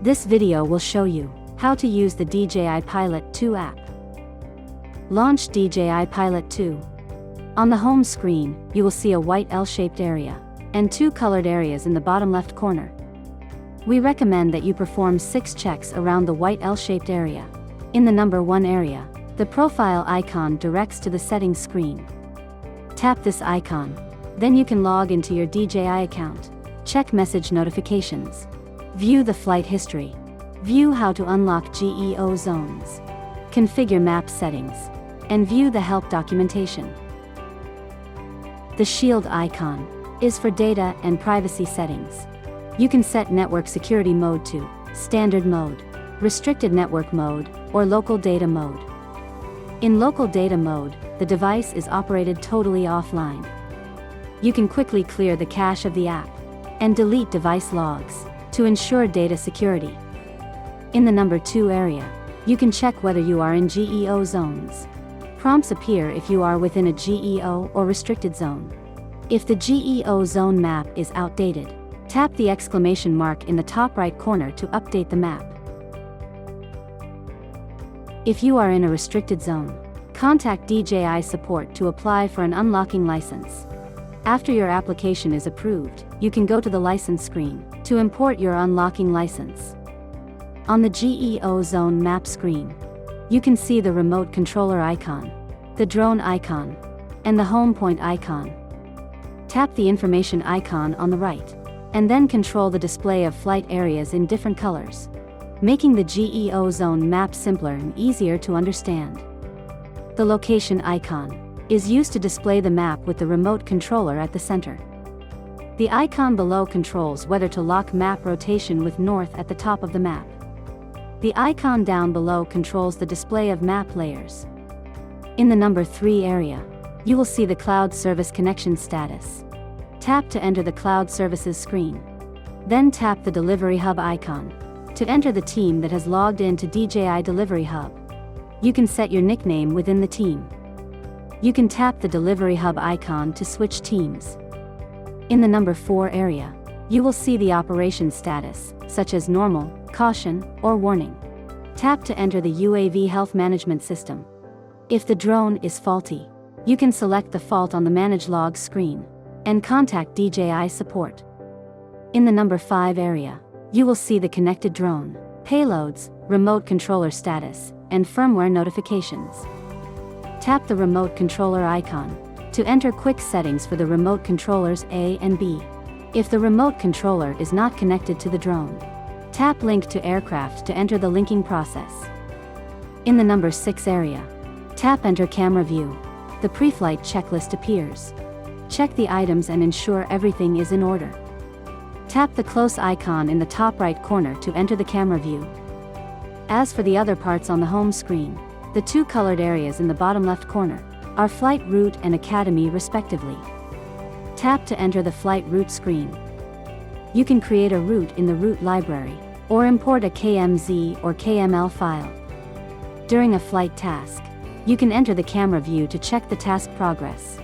This video will show you how to use the DJI Pilot 2 app. Launch DJI Pilot 2. On the home screen, you will see a white L-shaped area and 2 colored areas in the bottom left corner. We recommend that you perform 6 checks around the white L-shaped area. In the number 1 area, the profile icon directs to the settings screen. Tap this icon. Then you can log into your DJI account. Check message notifications. View the flight history. View how to unlock GEO zones. Configure map settings. And view the help documentation. The shield icon is for data and privacy settings. You can set network security mode to standard mode, restricted network mode, or local data mode. In local data mode, the device is operated totally offline. You can quickly clear the cache of the app and delete device logs to ensure data security. In the number 2 area, you can check whether you are in GEO zones. Prompts appear if you are within a GEO or restricted zone. If the GEO zone map is outdated, tap the exclamation mark in the top right corner to update the map. If you are in a restricted zone, contact DJI support to apply for an unlocking license. After your application is approved, you can go to the license screen to import your unlocking license. On the GEO zone map screen, you can see the remote controller icon, the drone icon, and the home point icon. Tap the information icon on the right, and then control the display of flight areas in different colors, making the GEO zone map simpler and easier to understand. The location icon is used to display the map with the remote controller at the center. The icon below controls whether to lock map rotation with north at the top of the map. The icon down below controls the display of map layers. In the number 3 area, you will see the cloud service connection status. Tap to enter the cloud services screen. Then tap the Delivery Hub icon to enter the team that has logged in to DJI Delivery Hub. You can set your nickname within the team. You can tap the Delivery Hub icon to switch teams. In the number 4 area, you will see the operation status, such as normal, caution, or warning. Tap to enter the UAV health management system. If the drone is faulty, you can select the fault on the Manage Logs screen and contact DJI support. In the number 5 area, you will see the connected drone, payloads, remote controller status, and firmware notifications. Tap the remote controller icon to enter quick settings for the remote controllers A and B. If the remote controller is not connected to the drone, tap Link to Aircraft to enter the linking process. In the number 6 area, tap Enter Camera View. The pre-flight checklist appears. Check the items and ensure everything is in order. Tap the close icon in the top right corner to enter the camera view. As for the other parts on the home screen, the 2 colored areas in the bottom left corner are Flight Route and Academy respectively. Tap to enter the Flight Route screen. You can create a route in the route library, or import a KMZ or KML file. During a flight task, you can enter the camera view to check the task progress.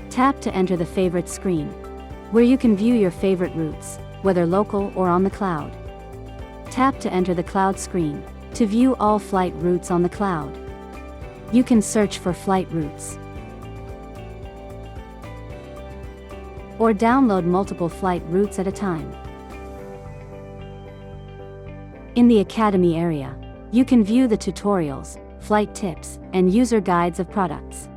Tap to enter the Favorite screen, where you can view your favorite routes, whether local or on the cloud. Tap to enter the Cloud screen to view all flight routes on the cloud. You can search for flight routes or download multiple flight routes at a time. In the Academy area, you can view the tutorials, flight tips, and user guides of products.